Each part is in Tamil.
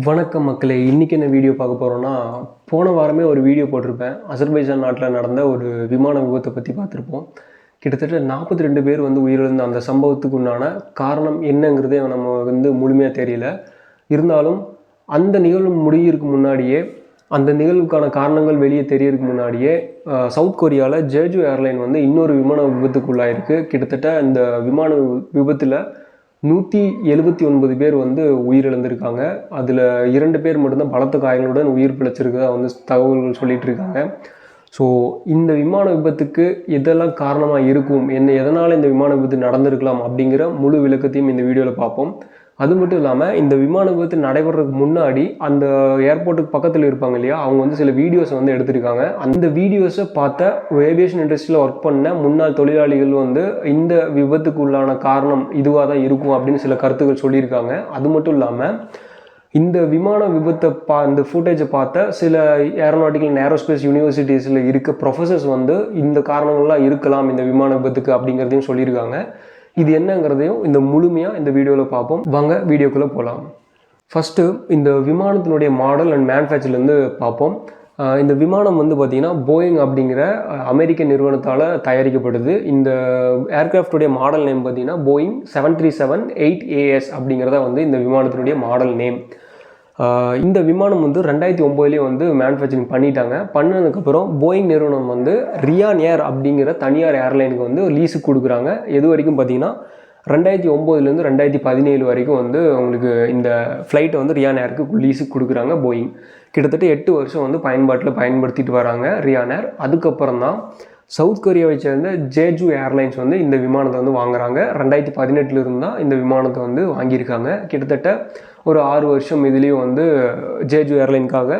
வணக்கம் மக்களே, இன்றைக்கி என்ன வீடியோ பார்க்க போகிறோன்னா, போன வாரமே ஒரு வீடியோ போட்டிருப்பேன். அசர்பைஜான் நாட்டில் நடந்த ஒரு விமான விபத்தை பற்றி பார்த்துருப்போம். கிட்டத்தட்ட 42 பேர் உயிரிழந்த அந்த சம்பவத்துக்கு உண்டான காரணம் என்னங்கிறதே நம்ம முழுமையாக தெரியல. இருந்தாலும் அந்த நிகழ்வு முடிகிறதுக்கு முன்னாடியே, அந்த நிகழ்வுக்கான காரணங்கள் வெளியே தெரியறதுக்கு முன்னாடியே சவுத் கொரியாவில் ஜேஜு ஏர்லைன் இன்னொரு விமான விபத்துக்குள்ளாயிருக்கு. கிட்டத்தட்ட இந்த விமான விபத்தில் 179 பேர் உயிரிழந்திருக்காங்க. அதில் 2 பேர் மட்டும்தான் பலத்த காயங்களுடன் உயிர் பிழைச்சிருக்கதா தகவல்கள் சொல்லிட்டு இருக்காங்க. ஸோ இந்த விமான விபத்துக்கு எதெல்லாம் காரணமாக இருக்கும், எதனால் இந்த விமான விபத்து நடந்திருக்கலாம் அப்படிங்கிற முழு விளக்கத்தையும் இந்த வீடியோவில் பார்ப்போம். அது மட்டும் இல்லாமல் இந்த விமான விபத்து நடைபெறதுக்கு முன்னாடி அந்த ஏர்போர்ட்டுக்கு பக்கத்தில் இருப்பாங்க இல்லையா, அவங்க சில வீடியோஸ் எடுத்திருக்காங்க. அந்த வீடியோஸை பார்த்த ஏவியேஷன் இண்டஸ்ட்ரியில் ஒர்க் பண்ண முன்னாள் தொழிலாளிகள் இந்த விபத்துக்கு உள்ளான காரணம் இதுவாக தான் இருக்கும் அப்படின்னு சில கருத்துக்கள் சொல்லியிருக்காங்க. அது மட்டும் இல்லாமல் இந்த விமான விபத்தை இந்த ஃபுட்டேஜை பார்த்த சில ஏரோநாட்டிக்கல் அண்ட் ஏரோஸ்பேஸ் யூனிவர்சிட்டிஸில் இருக்க ப்ரொஃபஸர்ஸ் இந்த காரணங்கள்லாம் இருக்கலாம் இந்த விமான விபத்துக்கு அப்படிங்கிறதையும் சொல்லியிருக்காங்க. இது என்னங்கிறதையும் இந்த முழுமையாக இந்த வீடியோவில் பார்ப்போம். வாங்க வீடியோக்குள்ளே போகலாம். ஃபஸ்ட்டு இந்த விமானத்தினுடைய மாடல் அண்ட் மேனுஃபேக்சர்லேருந்து பார்ப்போம். இந்த விமானம் பார்த்திங்கன்னா போயிங் அப்படிங்கிற அமெரிக்க நிறுவனத்தால் தயாரிக்கப்படுது. இந்த ஏர்க்ராஃப்டுடைய மாடல் நேம் பார்த்திங்கன்னா போயிங் 737-8AS அப்படிங்கிறத இந்த விமானத்தினுடைய மாடல் நேம். இந்த விமானம் 2009 மேனுஃபேக்சரிங் பண்ணிட்டாங்க. பண்ணதுக்கப்புறம் போயிங் நிறுவனம் ரியான் ஏர் அப்படிங்கிற தனியார் ஏர்லைனுக்கு லீஸுக்கு கொடுக்குறாங்க. எது வரைக்கும் பார்த்திங்கன்னா 2009 2017 வரைக்கும் உங்களுக்கு இந்த ஃப்ளைட்டை ரியான் ஏருக்கு லீஸுக்கு கொடுக்குறாங்க போயிங். கிட்டத்தட்ட 8 வருஷம் பயன்படுத்திட்டு வராங்க ரியான் ஏர். அதுக்கப்புறம் தான் சவுத் கொரியாவை சேர்ந்த ஜேஜு ஏர்லைன்ஸ் இந்த விமானத்தை வாங்குறாங்க. 2018 தான் இந்த விமானத்தை வாங்கியிருக்காங்க. கிட்டத்தட்ட ஒரு 6 வருஷம் இதுலேயும் ஜேஜு ஏர்லைனுக்காக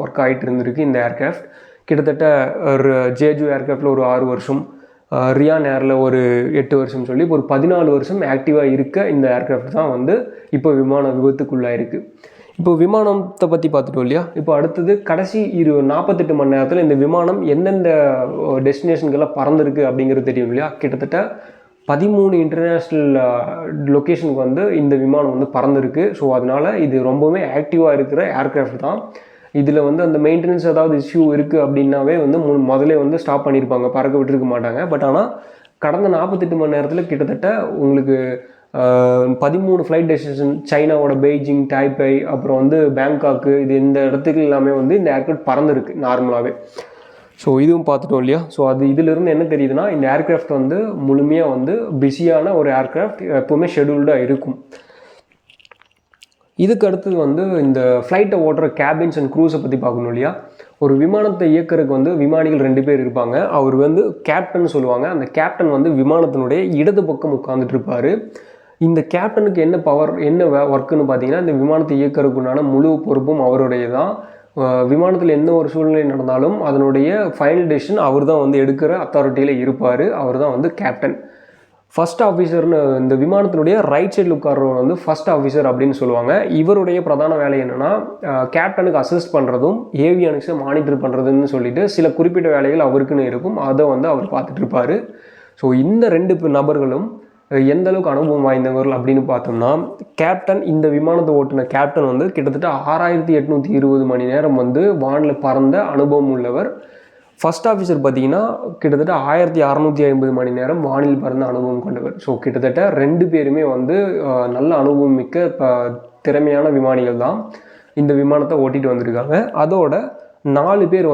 ஒர்க் ஆகிட்டு இருந்திருக்கு இந்த ஏர்க்ராஃப்ட். கிட்டத்தட்ட ஒரு ஜேஜு ஏர்க்ராஃப்டில் ஒரு 6 வருஷம், ரியான் ஏரில் ஒரு 8 வருஷம் சொல்லி ஒரு 14 வருஷம் ஆக்டிவாக இருக்க இந்த ஏர்க்ராஃப்ட் தான் இப்போ விமான விபத்துக்குள்ளாயிருக்கு. இப்போ விமானத்தை பற்றி பார்த்துட்டோம் இல்லையா. இப்போ அடுத்தது கடைசி 48 மணி நேரத்தில் இந்த விமானம் எந்தெந்த டெஸ்டினேஷனுக்கெல்லாம் பறந்துருக்கு அப்படிங்கிறது தெரியும் இல்லையா. கிட்டத்தட்ட 13 இன்டர்நேஷ்னல் லொக்கேஷனுக்கு இந்த விமானம் பறந்துருக்கு. ஸோ அதனால் இது ரொம்பவுமே ஆக்டிவாக இருக்கிற ஏர்க்ராஃப்ட் தான். இதில் அந்த மெயின்டெனன்ஸ் ஏதாவது இஷ்யூ இருக்குது அப்படின்னாவே முதல்ல ஸ்டாப் பண்ணியிருப்பாங்க, பறக்க விட்டுருக்க மாட்டாங்க. பட் ஆனால் கடந்த 48 மணி நேரத்தில் கிட்டத்தட்ட உங்களுக்கு 13 ஃப்ளைட் டெஸ்டினேஷன், சைனாவோட பெய்ஜிங், டைப்பை, அப்புறம் பேங்காக்கு, இது இந்த இடத்துக்கு எல்லாமே இந்த ஏர்க்ராஃப்ட் பறந்துருக்கு நார்மலாகவே. ஸோ இதுவும் பார்த்துட்டோம் இல்லையா. ஸோ அது இதிலிருந்து என்ன தெரியுதுன்னா, இந்த ஏர்க்ராஃப்ட் முழுமையாக பிஸியான ஒரு ஏர்க்ராஃப்ட், எப்போவுமே ஷெடியூல்டாக இருக்கும். இதுக்கு அடுத்தது இந்த ஃப்ளைட்டை ஓட்டுற கேபின்ஸ் அண்ட் க்ரூஸை பற்றி பார்க்கணும் இல்லையா. ஒரு விமானத்தை இயக்கிறதுக்கு விமானிகள் 2 பேர் இருப்பாங்க. அவர் கேப்டன் சொல்லுவாங்க. அந்த கேப்டன் விமானத்தினுடைய இடது பக்கம் உட்காந்துட்டு இருப்பார். இந்த கேப்டனுக்கு என்ன பவர், என்ன ஒர்க்குன்னு பார்த்தீங்கன்னா, இந்த விமானத்தை இயக்கிறதுக்குண்டான முழு பொறுப்பும் அவருடைய தான். விமானத்தில் எந்த ஒரு சூழ்நிலை நடந்தாலும் அதனுடைய ஃபைனல் டெசிஷன் அவர் தான் எடுக்கிற அத்தாரிட்டியில் இருப்பார். அவர் தான் கேப்டன். ஃபஸ்ட் ஆஃபீஸர்னு இந்த விமானத்தினுடைய ரைட் சைடில் உட்கார்றவர் ஃபஸ்ட் ஆஃபீஸர் அப்படின்னு சொல்லுவாங்க. இவருடைய பிரதான வேலை என்னென்னா, கேப்டனுக்கு அசிஸ்ட் பண்ணுறதும் ஏவியானிக்ஸை மானிட்டர் பண்ணுறதுன்னு சொல்லிட்டு சில குறிப்பிட்ட வேலைகள் அவருக்குன்னு இருக்கும். அதை அவர் பார்த்துட்டு இருப்பார். ஸோ இந்த 2 நபர்களும் எந்த அளவுக்கு அனுபவம் வாய்ந்தவர்கள் அப்படின்னு பார்த்தோம்னா, கேப்டன், இந்த விமானத்தை ஓட்டின கேப்டன் கிட்டத்தட்ட 6820 மணி நேரம் வானில் பறந்த அனுபவம் உள்ளவர். ஃபஸ்ட் ஆஃபீஸர் பார்த்திங்கன்னா கிட்டத்தட்ட 1650 மணி நேரம் வானில் பறந்த அனுபவம் கொண்டவர். ஸோ கிட்டத்தட்ட 2 பேருமே நல்ல அனுபவம் மிக்க திறமையான விமானிகள் தான் இந்த விமானத்தை ஓட்டிகிட்டு வந்திருக்காங்க. அதோட 4 பேர்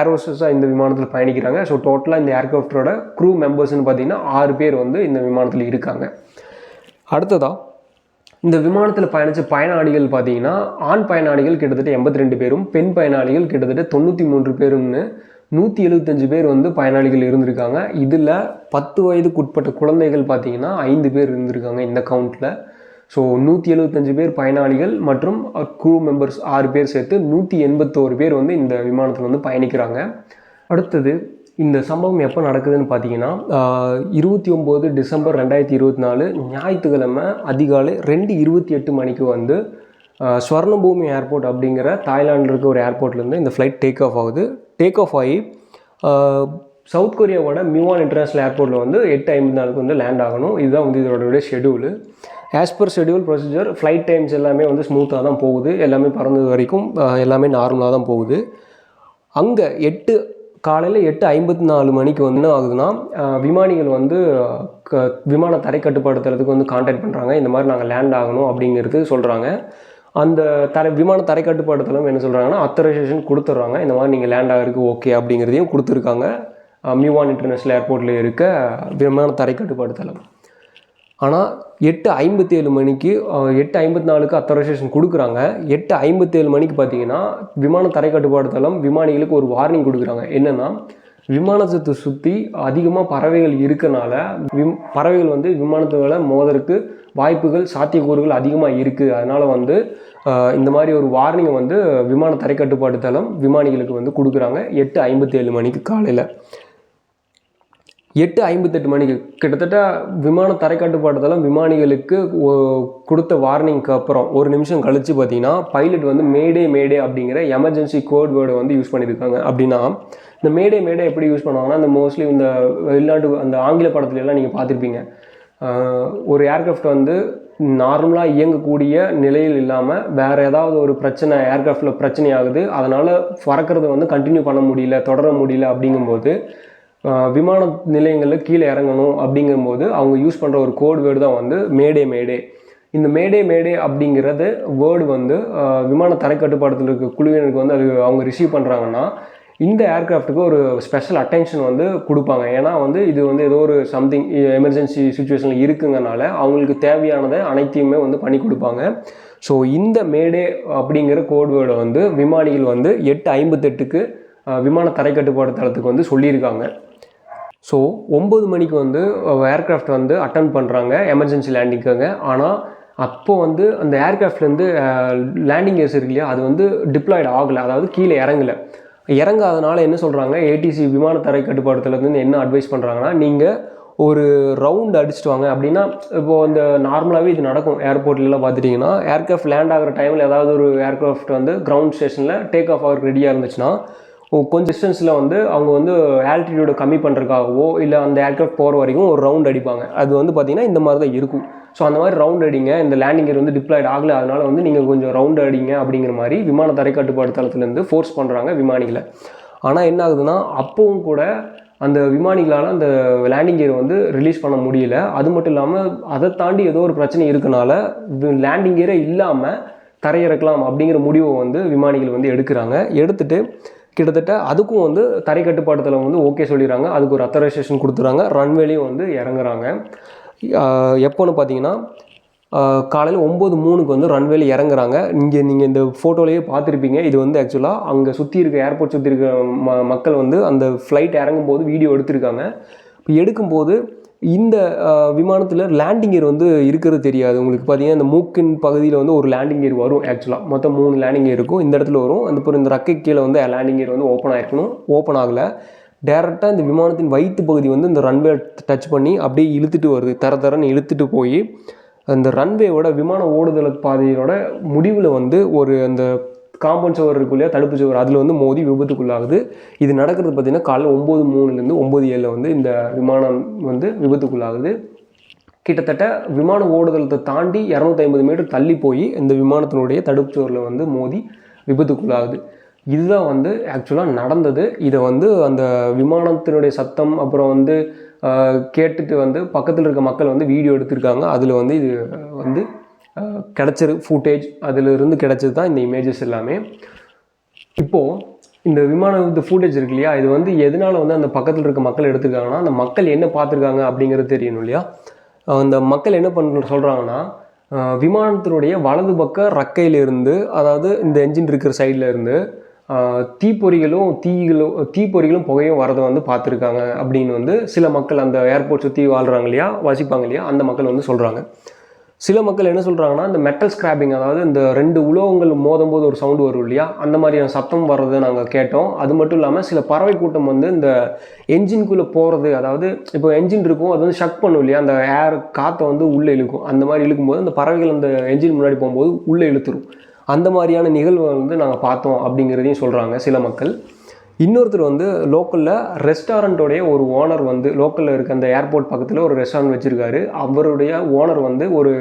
ஏரோஸ்டஸாக இந்த விமானத்தில் பயணிக்கிறாங்க. ஸோ டோட்டலாக இந்த ஏர்க்ராஃப்டோட க்ரூ மெம்பர்ஸ்னு பார்த்திங்கன்னா 6 பேர் இந்த விமானத்தில் இருக்காங்க. அடுத்ததாக இந்த விமானத்தில் பயணித்த பயனாளிகள் பார்த்திங்கன்னா, ஆண் பயனாளிகள் கிட்டத்தட்ட 82 பேரும், பெண் பயனாளிகள் கிட்டத்தட்ட 93 பேரும்னு 175 பேர் பயனாளிகள் இருந்திருக்காங்க. இதில் 10 வயதுக்குட்பட்ட குழந்தைகள் பார்த்திங்கன்னா 5 பேர் இருந்திருக்காங்க இந்த கவுண்டில். ஸோ 175 பேர் பயனாளிகள் மற்றும் க்ரூ மெம்பர்ஸ் 6 பேர் சேர்த்து 181 பேர் இந்த விமானத்தில் பயணிக்கிறாங்க. அடுத்தது இந்த சம்பவம் எப்போ நடக்குதுன்னு பார்த்தீங்கன்னா, 29 டிசம்பர் 2024 ஞாயிற்றுக்கிழமை அதிகாலை 2:28 மணிக்கு ஸ்வர்ணபூமி ஏர்போர்ட் அப்படிங்கிற தாய்லாண்டில் இருக்க ஒரு ஏர்போர்ட்லேருந்து இந்த ஃப்ளைட் டேக் ஆஃப் ஆகுது. டேக் ஆஃப் ஆகி சவுத் கொரியாவோட மிவான் இன்டர்நேஷ்னல் ஏர்போர்ட்டில் 8:54 லேண்ட் ஆகணும். இதுதான் இதோடைய schedule. As per schedule procedure flight times எல்லாமே வந்து ஸ்மூத்தாக தான் போகுது. எல்லாமே பறந்தது வரைக்கும் எல்லாமே நார்மலாக தான் போகுது. அங்கே காலையில் 8:54 மணிக்கு வந்து என்ன ஆகுதுன்னா, விமானிகள் வந்து விமான தரை கட்டுப்படுத்துறதுக்கு வந்து கான்டாக்ட் பண்ணுறாங்க. இந்த மாதிரி நாங்கள் லேண்ட் ஆகணும் அப்படிங்கிறது சொல்கிறாங்க. அந்த விமான தரை கட்டுப்படுத்தலும் என்ன சொல்கிறாங்கன்னா, அத்தரைசேஷன் கொடுத்துட்றாங்க. இந்த மாதிரி நீங்கள் லேண்ட் ஆகிறதுக்கு ஓகே அப்படிங்கிறதையும் கொடுத்துருக்காங்க. மிவான் இன்டர்நேஷ்னல் ஏர்போர்ட்டில் இருக்க விமான தரை கட்டுப்படுத்தலும். ஆனால் 8:57 மணிக்கு 8:54க்கு அத்தரைசேஷன் கொடுக்குறாங்க. 8:57 மணிக்கு பார்த்தீங்கன்னா விமான தரை கட்டுப்பாடு விமானிகளுக்கு ஒரு வார்னிங் கொடுக்குறாங்க. என்னென்னா, விமானத்தை சுற்றி அதிகமாக பறவைகள் இருக்கனால பறவைகள் வந்து விமானத்தோட மோதலுக்கு வாய்ப்புகள் சாத்தியக்கூறுகள் அதிகமாக இருக்குது. அதனால் வந்து இந்த மாதிரி ஒரு வார்னிங்கை வந்து விமான தரை கட்டுப்பாடு விமானிகளுக்கு வந்து கொடுக்குறாங்க 8:57 மணிக்கு காலையில். 8:58 மணிக்கு கிட்டத்தட்ட விமான தரை கட்டுப்பாடு விமானிகளுக்கு கொடுத்த வார்னிங்க்கு அப்புறம் ஒரு நிமிஷம் கழித்து பார்த்தீங்கன்னா பைலட் வந்து மேடே அப்படிங்கிற எமர்ஜென்சி கோட் வேர்டை வந்து யூஸ் பண்ணியிருக்காங்க. அப்படின்னா இந்த மேடே எப்படி யூஸ் பண்ணுவாங்கன்னா, இந்த மோஸ்ட்லி இந்த வெளிநாட்டு அந்த ஆங்கில படத்துலலாம் நீங்கள் பார்த்துருப்பீங்க. ஒரு ஏர்க்ராஃப்ட் வந்து நார்மலாக இயங்கக்கூடிய நிலையில் இல்லாமல் வேறு ஏதாவது ஒரு பிரச்சனை ஏர்க்ராஃப்டில் பிரச்சனை ஆகுது, அதனால் பறக்கிறத வந்து கண்டினியூ பண்ண முடியல, தொடர முடியல அப்படிங்கும்போது விமான நிலையங்களில் கீழே இறங்கணும் அப்படிங்கும்போது அவங்க யூஸ் பண்ணுற ஒரு கோட் வேர்டு தான் வந்து மேடே. இந்த மேடே அப்படிங்கிறது வேர்டு வந்து விமான தரை கட்டுப்பாடத்தில் இருக்க குழுவினருக்கு வந்து அது அவங்க ரிசீவ் பண்ணுறாங்கன்னா இந்த ஏர்க்ராஃப்ட்டுக்கு ஒரு ஸ்பெஷல் அட்டென்ஷன் வந்து கொடுப்பாங்க. ஏன்னா வந்து இது வந்து ஏதோ ஒரு சம்திங் எமர்ஜென்சி சுச்சுவேஷனில் இருக்குங்கனால அவங்களுக்கு தேவையானதை அனைத்தையுமே வந்து பண்ணி கொடுப்பாங்க. ஸோ இந்த மேடே அப்படிங்கிற கோட் வேர்டை வந்து விமானிகள் வந்து 8:58க்கு விமான தரை கட்டுப்பாடு தளத்துக்கு வந்து சொல்லியிருக்காங்க. ஸோ 9 மணிக்கு வந்து ஏர்க்ராஃப்ட் வந்து அட்டன் பண்ணுறாங்க எமர்ஜென்சி லேண்டிங்காக. ஆனால் அப்போ வந்து அந்த ஏர்க்ராஃப்ட்லேருந்து லேண்டிங் கேர்ஸ் இருக்கு இல்லையா, அது வந்து டிப்ளாய்டு ஆகலை, அதாவது கீழே இறங்காதனால என்ன சொல்கிறாங்க, ஏடிசி விமான தரை கட்டுப்பாடுலேருந்து என்ன அட்வைஸ் பண்ணுறாங்கன்னா, நீங்கள் ஒரு ரவுண்ட் அடிச்சுட்டு வாங்க. அப்படின்னா இப்போது இந்த நார்மலாகவே இது நடக்கும் ஏர்போர்ட்லாம் பார்த்துட்டிங்கன்னா, ஏர்க்ராஃப்ட் லேண்ட் ஆகிற டைமில் ஏதாவது ஒரு ஏர்க்ராஃப்ட் வந்து கிரவுண்ட் ஸ்டேஷனில் டேக் ஆஃப் ஆக ரெடியாக இருந்துச்சுன்னா கொஞ்சம் டிஸ்டன்ஸில் வந்து அவங்க வந்து ஆல்டிடியூடை கம்மி பண்ணுறதுக்காகவோ இல்லை அந்த ஏர்க்ராஃப்ட் போகிற வரைக்கும் ஒரு ரவுண்ட் அடிப்பாங்க. அது வந்து பார்த்திங்கன்னா இந்த மாதிரி தான் இருக்கும். ஸோ அந்த மாதிரி ரவுண்ட் அடிங்க, இந்த லேண்டிங் கியர் வந்து டிப்ளாய்ட் ஆகலை, அதனால் வந்து நீங்கள் கொஞ்சம் ரவுண்ட் அடிங்க அப்படிங்கிற மாதிரி விமான தரை கட்டுப்பாடு தளத்துலேருந்து ஃபோர்ஸ் பண்ணுறாங்க விமானிகளை. ஆனால் என்ன ஆகுதுன்னா, அப்பவும் கூட அந்த விமானிகளால் அந்த லேண்டிங் கியர் வந்து ரிலீஸ் பண்ண முடியல. அது மட்டும் இல்லாமல் அதை தாண்டி ஏதோ ஒரு பிரச்சனை இருக்கனால லேண்டிங் கியரே இல்லாமல் தரையிறக்கலாம் அப்படிங்கிற முடிவை வந்து விமானிகள் வந்து எடுத்துட்டு கிட்டத்தட்ட அதுக்கும் வந்து தரை கட்டுப்பாடு வந்து ஓகே சொல்லிடுறாங்க. அதுக்கு ஒரு அத்தரைசேஷன் கொடுத்துறாங்க. ரன்வேலையும் வந்து இறங்குறாங்க. எப்போன்னு பார்த்தீங்கன்னா காலையில் 9:03க்கு வந்து ரன்வேல இறங்குறாங்க. நீங்கள் இந்த ஃபோட்டோலேயே பார்த்துருப்பீங்க. இது வந்து ஆக்சுவலாக அங்கே சுற்றி இருக்க ஏர்போர்ட் சுற்றி இருக்க மக்கள் வந்து அந்த ஃப்ளைட் இறங்கும்போது வீடியோ எடுத்திருக்காங்க. இப்போ எடுக்கும்போது இந்த விமானத்தில் லேண்டிங் கியர் வந்து இருக்கிறது தெரியாது. உங்களுக்கு பார்த்தீங்கன்னா இந்த மூக்கின் பகுதியில் வந்து ஒரு லேண்டிங் கியர் வரும். ஆக்சுவலாக மொத்தம் 3 லேண்டிங் கியர் இருக்கும். இந்த இடத்துல வரும். இந்த ரக்கை கீழே வந்து லேண்டிங் கியர் வந்து ஓப்பன் ஆகிருக்கணும். ஓப்பன் ஆகலை. டேரெக்டாக இந்த விமானத்தின் வயிற்று பகுதி வந்து இந்த ரன்வே டச் பண்ணி அப்படியே இழுத்துட்டு வருது. தரன்னு இழுத்துட்டு போய் அந்த ரன்வேவோட விமான ஓடுதல் பாதையோட முடிவில் வந்து ஒரு அந்த காம்பவுண்ட் சுவர் இருக்குள்ளே தடுப்பு சுவர் அதில் வந்து மோதி விபத்துக்குள்ளாகுது. இது நடக்கிறது பார்த்திங்கன்னா காலையில் 9:03லேருந்து 9:07 வந்து இந்த விமானம் வந்து விபத்துக்குள்ளாகுது. கிட்டத்தட்ட விமான ஓடுதலத்தை தாண்டி 250 மீட்டர் தள்ளி போய் இந்த விமானத்தினுடைய தடுப்பு சுவரில் வந்து மோதி விபத்துக்குள்ளாகுது. இதுதான் வந்து ஆக்சுவலாக நடந்தது. இதை வந்து அந்த விமானத்தினுடைய சத்தம் அப்புறம் வந்து கேட்டுட்டு வந்து பக்கத்தில் இருக்க மக்கள் வந்து வீடியோ எடுத்திருக்காங்க. அதில் வந்து இது வந்து கிடச்சிரு ஃபுட்டேஜ் அதிலிருந்து கிடச்சது தான் இந்த இமேஜஸ் எல்லாமே. இப்போது இந்த ஃபுட்டேஜ் இருக்கு இல்லையா, இது வந்து எதனால் வந்து அந்த பக்கத்தில் இருக்க மக்கள் எடுத்துருக்காங்கன்னா, அந்த மக்கள் என்ன பார்த்துருக்காங்க அப்படிங்கிறது தெரியணும் இல்லையா. அந்த மக்கள் என்ன சொல்கிறாங்கன்னா, விமானத்தினுடைய வலது பக்க ரக்கையிலிருந்து, அதாவது இந்த என்ஜின் இருக்கிற சைடில் இருந்து தீப்பொறிகளும் புகையும் வரதை வந்து பார்த்துருக்காங்க அப்படின்னு வந்து சில மக்கள் அந்த ஏர்போர்ட் சுற்றி வாழ்கிறாங்க இல்லையா, வசிப்பாங்க இல்லையா, அந்த மக்கள் வந்து சொல்கிறாங்க. சில மக்கள் என்ன சொல்கிறாங்கன்னா, இந்த மெட்டல் ஸ்கிராப்பிங், அதாவது இந்த 2 உலோகங்கள் மோதும் போது ஒரு சவுண்டு வரும் இல்லையா, அந்த மாதிரியான சத்தம் வர்றதை நாங்கள் கேட்டோம். அது மட்டும் இல்லாமல் சில பறவை கூட்டம் வந்து இந்த என்ஜின்குள்ளே போகிறது, அதாவது இப்போ என்ஜின் இருக்கும், அது வந்து ஷக் பண்ணும் இல்லையா, அந்த காற்றை வந்து உள்ளே இழுக்கும். அந்த மாதிரி இழுக்கும்போது அந்த பறவைகள் அந்த என்ஜின் முன்னாடி போகும்போது உள்ளே இழுத்துரும். அந்த மாதிரியான நிகழ்வுகள் வந்து நாங்கள் பார்த்தோம் அப்படிங்கிறதையும் சொல்கிறாங்க சில மக்கள். இன்னொருத்தர் வந்து லோக்கலில் ரெஸ்டாரண்ட்டோடைய ஒரு ஓனர் வந்து லோக்கலில் இருக்க அந்த ஏர்போர்ட் பக்கத்தில் ஒரு ரெஸ்டாரண்ட் வச்சுருக்காரு. அவருடைய ஓனர் வந்து ஒரு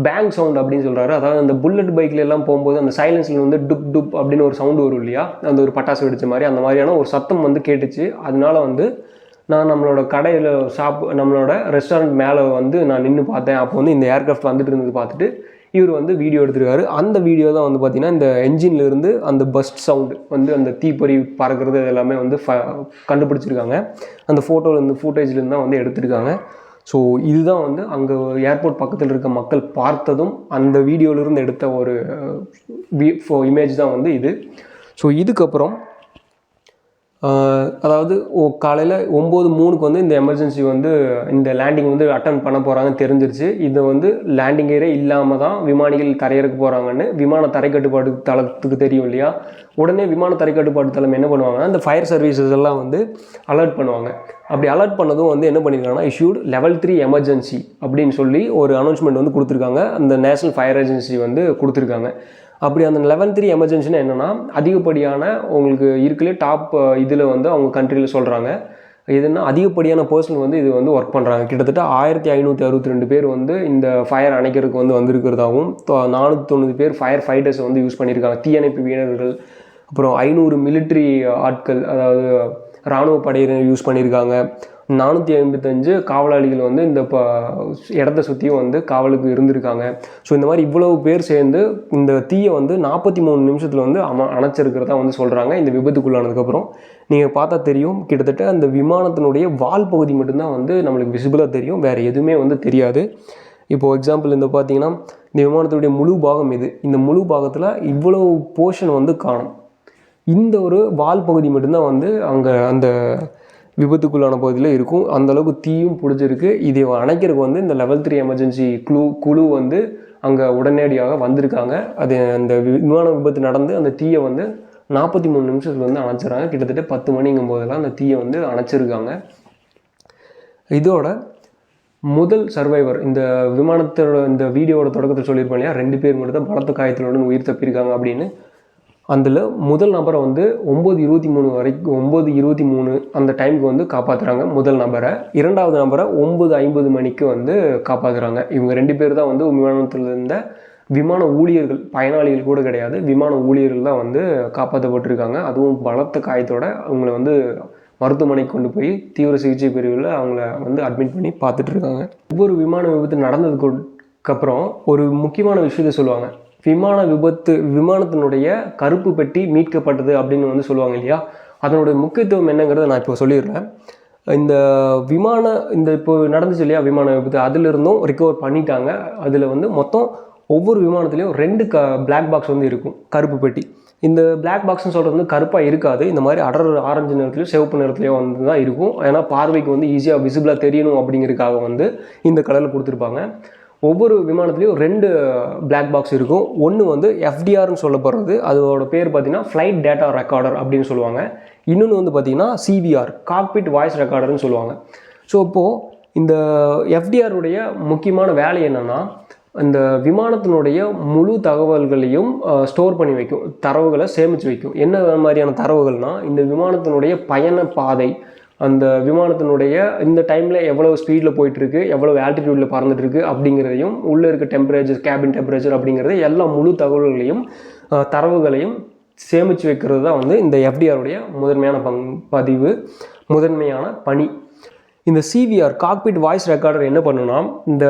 பேங் சவுண்ட் அப்படின்னு சொல்கிறாரு. அதாவது அந்த புல்லட் பைக்கில் எல்லாம் போகும்போது அந்த சைலன்ஸில் வந்து டுப் டுப் அப்படின்னு ஒரு சவுண்டு வரும் இல்லையா, அந்த ஒரு பட்டாசு வெடித்த மாதிரி அந்த மாதிரியான ஒரு சத்தம் வந்து கேட்டுச்சு. அதனால வந்து நான் நம்மளோட கடையில் நம்மளோட ரெஸ்டாரண்ட் மேலே வந்து நான் நின்று பார்த்தேன். அப்போ வந்து இந்த ஏர்க்ராஃப்ட் வந்துட்டு இருந்தது பார்த்துட்டு இவர் வந்து வீடியோ எடுத்துருக்காரு. அந்த வீடியோ தான் வந்து பார்த்திங்கன்னா இந்த என்ஜின்லேருந்து அந்த பஸ்ட் சவுண்டு வந்து அந்த தீப்பொறி பறக்கிறது எல்லாமே வந்து கண்டுபிடிச்சிருக்காங்க. அந்த ஃபுட்டேஜ்லேருந்து தான் வந்து எடுத்திருக்காங்க. ஸோ இதுதான் வந்து அங்கே ஏர்போர்ட் பக்கத்தில் இருக்க மக்கள் பார்த்ததும் அந்த வீடியோவிலிருந்து எடுத்த ஒரு இமேஜ் தான் வந்து இது. ஸோ இதுக்கப்புறம் அதாவது காலையில் 9:03 வந்து இந்த எமர்ஜென்சி வந்து இந்த லேண்டிங் வந்து அட்டன் பண்ண போகிறாங்கன்னு தெரிஞ்சிருச்சு. இதை வந்து லேண்டிங் ஏரே இல்லாமல் தான் விமானிகள் தரையிறக்க போகிறாங்கன்னு விமான தரைக்கட்டுப்பாடு தளத்துக்கு தெரியும் இல்லையா. உடனே விமான தரைக்கட்டுப்பாடு தளம் என்ன பண்ணுவாங்கன்னா இந்த ஃபயர் சர்வீசஸ் எல்லாம் வந்து அலர்ட் பண்ணுவாங்க. அப்படி அலர்ட் பண்ணதும் வந்து என்ன பண்ணியிருக்காங்கன்னா இஷ்யூட் லெவல் 3 எமர்ஜென்சி அப்படின்னு சொல்லி ஒரு அனௌன்ஸ்மெண்ட் வந்து கொடுத்துருக்காங்க. அந்த நேஷனல் ஃபயர் ஏஜென்சி வந்து கொடுத்துருக்காங்க. அப்படி அந்த லெவல் 3 எமர்ஜென்சின்னு என்னென்னா அதிகப்படியான உங்களுக்கு இருக்குல்லே டாப் இதில் வந்து அவங்க கண்ட்ரியில் சொல்கிறாங்க. இதுன்னா அதிகப்படியான பர்சன் வந்து இது வந்து ஒர்க் பண்ணுறாங்க. கிட்டத்தட்ட 1562 பேர் வந்து இந்த ஃபயர் அணைக்கிறதுக்கு வந்து வந்திருக்கிறதாகவும் 490 பேர் ஃபயர் ஃபைட்டர்ஸ் வந்து யூஸ் பண்ணியிருக்காங்க, தீயணைப்பு வீரர்கள். அப்புறம் 500 மிலிட்ரி ஆட்கள், அதாவது இராணுவ படையினர் யூஸ் பண்ணியிருக்காங்க. 455 காவலாளிகள் வந்து இந்த இடத்த சுற்றியும் வந்து காவலுக்கு இருந்திருக்காங்க. ஸோ இந்த மாதிரி இவ்வளவு பேர் சேர்ந்து இந்த தீயை வந்து 43 நிமிஷத்தில் வந்து அணைச்சிருக்கிறதா வந்து சொல்கிறாங்க. இந்த விபத்துக்குள்ளானதுக்கப்புறம் நீங்கள் பார்த்தா தெரியும், கிட்டத்தட்ட அந்த விமானத்தினுடைய வால் பகுதி மட்டும்தான் வந்து நம்மளுக்கு விசிபிளாக தெரியும், வேறு எதுவுமே வந்து தெரியாது. இப்போது எக்ஸாம்பிள் இந்த பார்த்தீங்கன்னா இந்த விமானத்துடைய முழு பாகம் இது, இந்த முழு பாகத்தில் இவ்வளவு போர்ஷன் வந்து காணும். இந்த ஒரு வால் பகுதி மட்டும்தான் வந்து அங்கே அந்த விபத்துக்குள்ளான பகுதியில் இருக்கும். அந்தளவுக்கு தீயும் பிடிச்சிருக்கு. இதை அணைக்கிறதுக்கு வந்து இந்த லெவல் 3 எமர்ஜென்சி குழு வந்து அங்கே உடனடியாக வந்திருக்காங்க. அது அந்த விமான விபத்து நடந்து அந்த தீயை வந்து 43 நிமிஷத்தில் வந்து அணைச்சிடறாங்க. கிட்டத்தட்ட 10 மணிங்கும் போதெல்லாம் அந்த தீயை வந்து அணைச்சிருக்காங்க. இதோட முதல் சர்வைவர் இந்த விமானத்தோட இந்த வீடியோவோட தொடக்கத்தில் சொல்லியிருப்போம் இல்லையா, 2 பேர் மட்டும் தான் பலத்த காயத்தினுடன் உயிர் தப்பியிருக்காங்க அப்படின்னு. அதில் முதல் நபரை வந்து 9:23 வரைக்கும் 9:23 அந்த டைமுக்கு வந்து காப்பாற்றுறாங்க முதல் நபரை. இரண்டாவது நபரை 9:50 மணிக்கு வந்து காப்பாற்றுறாங்க. இவங்க 2 பேர் தான் வந்து விமானத்தில் இருந்த விமான ஊழியர்கள், பயனாளிகள் கூட கிடையாது, விமான ஊழியர்கள் தான் வந்து காப்பாற்றப்பட்டிருக்காங்க. அதுவும் பலத்த காயத்தோட அவங்கள வந்து மருத்துவமனைக்கு கொண்டு போய் தீவிர சிகிச்சை பிரிவில் அவங்கள வந்து அட்மிட் பண்ணி பார்த்துட்ருக்காங்க. ஒவ்வொரு விமான விபத்து நடந்ததுக்கப்புறம் ஒரு முக்கியமான விஷயத்தை சொல்லுவாங்க. விமானத்தினுடைய கருப்பு பெட்டி மீட்கப்பட்டது அப்படின்னு வந்து சொல்லுவாங்க இல்லையா, அதனுடைய முக்கியத்துவம் என்னங்கிறத நான் இப்போ சொல்லிடுறேன். இந்த இப்போ நடந்துச்சு இல்லையா விமான விபத்து, அதிலிருந்தும் ரிகவர் பண்ணிட்டாங்க. அதில் வந்து மொத்தம் ஒவ்வொரு விமானத்துலேயும் 2 பிளாக் பாக்ஸ் வந்து இருக்கும், கருப்பு பெட்டி. இந்த பிளாக் பாக்ஸ்னு சொல்கிறது வந்து கருப்பாக இருக்காது, இந்த மாதிரி ஆரஞ்சு நிறத்துலையும் சிவப்பு நிறத்துலையும் வந்து தான் இருக்கும். ஏன்னா பார்வைக்கு வந்து ஈஸியாக விசிபிளாக தெரியணும் அப்படிங்கிறதுக்காக வந்து இந்த கலரில் கொடுத்துருப்பாங்க. ஒவ்வொரு விமானத்துலேயும் 2 பிளாக் பாக்ஸ் இருக்கும். ஒன்று வந்து எஃப்டிஆர்னு சொல்லப்படுறது, அதோட பேர் பார்த்திங்கன்னா ஃப்ளைட் டேட்டா ரெக்கார்டர் அப்படின்னு சொல்லுவாங்க. இன்னொன்று வந்து பார்த்திங்கன்னா சிவிஆர், காக்பிட் வாய்ஸ் ரெக்கார்டர்னு சொல்லுவாங்க. ஸோ இப்போது இந்த எஃப்டிஆருடைய முக்கியமான வேலை என்னென்னா, இந்த விமானத்தினுடைய முழு தகவல்களையும் ஸ்டோர் பண்ணி வைக்கும், தரவுகளை சேமித்து வைக்கும். என்ன மாதிரியான தரவுகள்னால், இந்த விமானத்தினுடைய பயண பாதை, அந்த விமானத்தினுடைய இந்த டைமில் எவ்வளோ ஸ்பீடில் போயிட்டுருக்கு, எவ்வளோ ஆல்டிடியூடில் பறந்துட்டுருக்கு அப்படிங்கிறதையும், உள்ளே இருக்க டெம்பரேச்சர், கேபின் டெம்பரேச்சர் அப்படிங்கிறது எல்லா முழு தகவல்களையும் தரவுகளையும் சேமித்து வைக்கிறது தான் வந்து இந்த எஃப்டிஆருடைய முதன்மையான பணி. இந்த சிவிஆர், காக்பிட் வாய்ஸ் ரெக்கார்டர் என்ன பண்ணுன்னா, இந்த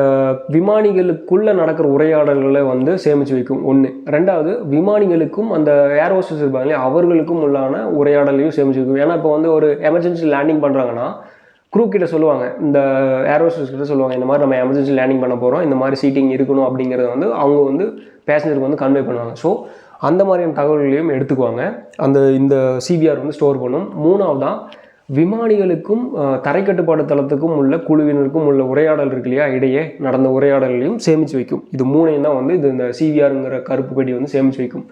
விமானிகளுக்குள்ளே நடக்கிற உரையாடல்களை வந்து சேமித்து வைக்கும் ஒன்று. ரெண்டாவது, விமானிகளுக்கும் அந்த ஏர் ஹோஸ்டர்ஸ் இருப்பாங்களே அவர்களுக்கும் உள்ளான உரையாடலையும் சேமித்து வைக்கும். ஏன்னா இப்போ வந்து ஒரு எமர்ஜென்சி லேண்டிங் பண்ணுறாங்கன்னா க்ரூ கிட்ட சொல்லுவாங்க, இந்த ஏர் ஹோஸ்டர்ஸ் கிட்ட சொல்லுவாங்க, இந்த மாதிரி நம்ம எமர்ஜென்சி லேண்டிங் பண்ண போகிறோம், இந்த மாதிரி சீட்டிங் இருக்கணும் அப்படிங்கிறத வந்து அவங்க வந்து பேசஞ்சருக்கு வந்து கன்வே பண்ணுவாங்க. ஸோ அந்த மாதிரியான தகவல்களையும் எடுத்துக்குவாங்க, இந்த சிவிஆர் வந்து ஸ்டோர் பண்ணும். மூணாவதான், விமானிகளுக்கும் தரைக்கட்டுப்பாடு தளத்துக்கும் உள்ள குழுவினருக்கும் உள்ள உரையாடல் இருக்கு இல்லையா, இடையே நடந்த உரையாடலையும் சேமித்து வைக்கும். இது மூணையும் தான் வந்து இந்த சிவிஆருங்கிற கருப்பு பெட்டி வந்து சேமித்து வைக்கும்.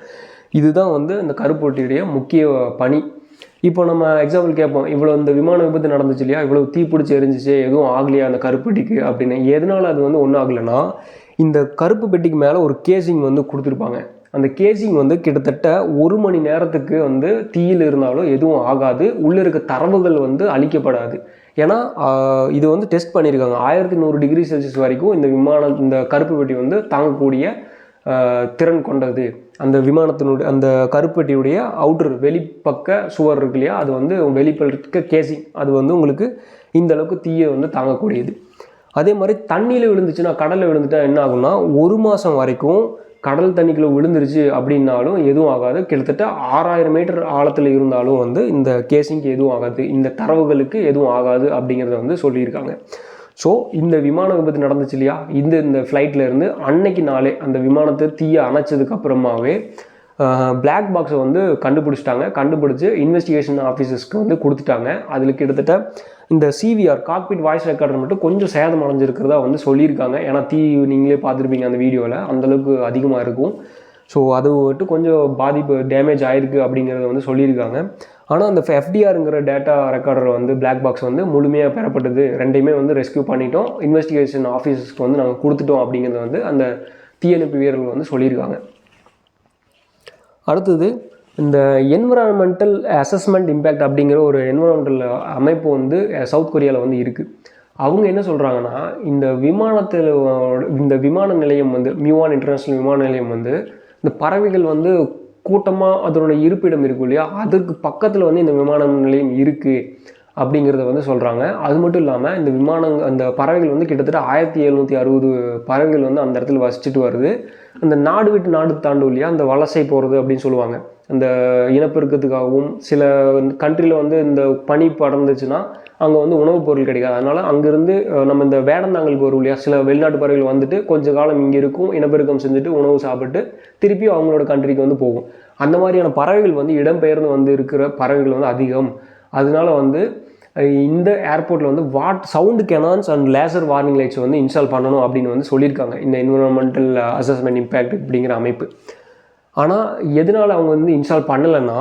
இதுதான் வந்து இந்த கருப்பு பெட்டியுடைய முக்கிய பணி. இப்போ நம்ம எக்ஸாம்பிள் கேட்போம், இவ்வளோ இந்த விமான விபத்து நடந்துச்சு இல்லையா, இவ்வளோ தீப்பிடிச்சி எரிஞ்சிச்சு, எதுவும் ஆகலையா அந்த கருப்பு பெட்டிக்கு அப்படின்னு. எதனால் அது வந்து ஒன்றும் ஆகலைன்னா, இந்த கருப்பு பெட்டிக்கு மேலே ஒரு கேசிங் வந்து கொடுத்துருப்பாங்க. அந்த கேசிங் வந்து கிட்டத்தட்ட 1 மணி நேரத்துக்கு வந்து தீயில் இருந்தாலும் எதுவும் ஆகாது, உள்ளே இருக்க தரவுகள் வந்து அழிக்கப்படாது. ஏன்னா இது வந்து டெஸ்ட் பண்ணியிருக்காங்க 1100 டிகிரி செல்சியஸ் வரைக்கும் இந்த கருப்பு பெட்டி வந்து தாங்கக்கூடிய திறன் கொண்டது. அந்த விமானத்தினுடைய அந்த கருப்பெட்டியுடைய அவுட்டர் வெளிப்பக்க சுவர் இருக்கு இல்லையா, அது வந்து வெளிப்பக்க கேசிங், அது வந்து உங்களுக்கு இந்த அளவுக்கு தீயை வந்து தாங்கக்கூடியது. அதே மாதிரி தண்ணியில் விழுந்துச்சுன்னா, கடலில் விழுந்துட்டா என்ன ஆகும்னா 1 மாதம் வரைக்கும் கடல் தண்ணிக்குள்ளே விழுந்துருச்சு அப்படின்னாலும் எதுவும் ஆகாது. கிட்டத்தட்ட 6000 மீட்டர் ஆழத்தில் இருந்தாலும் வந்து இந்த கேசிங்க்கு எதுவும் ஆகாது, இந்த தரவுகளுக்கு எதுவும் ஆகாது அப்படிங்கிறத வந்து சொல்லியிருக்காங்க. ஸோ இந்த விமான விபத்து நடந்துச்சு இல்லையா, இந்த ஃப்ளைட்லேருந்து அன்னைக்கு நாளே அந்த விமானத்தை தீயை அணைச்சதுக்கு அப்புறமாவே பிளாக் பாக்ஸை வந்து கண்டுபிடிச்சி இன்வெஸ்டிகேஷன் ஆஃபீஸர்ஸ்க்கு வந்து கொடுத்துட்டாங்க. அதில் கிட்டத்தட்ட இந்த சிவிஆர் காக்பிட் வாய்ஸ் ரெக்கார்டர் மட்டும் கொஞ்சம் சேதம் அடைஞ்சிருக்கிறதா வந்து சொல்லியிருக்காங்க. ஏன்னா தீ நீங்களே பார்த்துருப்பீங்க அந்த வீடியோவில், அந்தளவுக்கு அதிகமாக இருக்கும். ஸோ அது மட்டும் கொஞ்சம் பாதிப்பு டேமேஜ் ஆகிருக்கு அப்படிங்கிறத வந்து சொல்லியிருக்காங்க. ஆனால் அந்த எஃப்டிஆருங்கிற டேட்டா ரெக்கார்டர் வந்து பிளாக் பாக்ஸ் வந்து முழுமையாக பெறப்பட்டது, ரெண்டையுமே வந்து ரெஸ்கியூ பண்ணிட்டோம், இன்வெஸ்டிகேஷன் ஆஃபீஸர்ஸ்க்கு வந்து நாங்கள் கொடுத்துட்டோம் அப்படிங்கிறத வந்து அந்த தீயணைப்பு வீரர்கள் வந்து சொல்லியிருக்காங்க. அடுத்தது இந்த என்விரான்மெண்டல் அசஸ்மெண்ட் இம்பேக்ட் அப்படிங்கிற ஒரு என்விரான்மெண்டல் அமைப்பு வந்து சவுத் கொரியாவில் வந்து இருக்குது. அவங்க என்ன சொல்கிறாங்கன்னா, இந்த விமான நிலையம் வந்து மியூவான் இன்டர்நேஷ்னல் விமான நிலையம் வந்து இந்த பறவைகள் வந்து கூட்டமாக அதனோட இருப்பிடம் இருக்கும் இல்லையா, அதற்கு பக்கத்தில் வந்து இந்த விமான நிலையம் இருக்குது அப்படிங்கிறத வந்து சொல்கிறாங்க. அது மட்டும் இல்லாமல் இந்த அந்த பறவைகள் வந்து கிட்டத்தட்ட 1760 பறவைகள் வந்து அந்த இடத்துல வசிச்சுட்டு வருது. அந்த நாடு விட்டு நாடு தாண்டும் இல்லையா, அந்த வலசை போகிறது அப்படின்னு சொல்லுவாங்க, அந்த இனப்பெருக்கத்துக்காகவும். சில கண்ட்ரியில் வந்து இந்த பனி படர்ந்துச்சுன்னா அங்கே வந்து உணவுப் பொருள் கிடைக்காது, அதனால் அங்கேருந்து நம்ம இந்த வேடந்தாங்களுக்கு வரும் இல்லையா, சில வெளிநாட்டு பறவைகள் வந்துட்டு கொஞ்ச காலம் இங்கே இருக்கும், இனப்பெருக்கம் செஞ்சுட்டு உணவு சாப்பிட்டு திருப்பி அவங்களோட கண்ட்ரிக்கு வந்து போகும். அந்த மாதிரியான பறவைகள் வந்து இடம்பெயர்ந்து வந்து இருக்கிற பறவைகள் வந்து அதிகம். அதனால வந்து இந்த ஏர்போர்ட்டில் வந்து sound canons and laser warning lights வந்து இன்ஸ்டால் பண்ணணும் அப்படின்னு வந்து சொல்லியிருக்காங்க இந்த என்விரான்மெண்டல் அசஸ்மெண்ட் இம்பேக்ட் அப்படிங்கிற அமைப்பு. ஆனால் எதனால் அவங்க வந்து இன்ஸ்டால் பண்ணலைன்னா,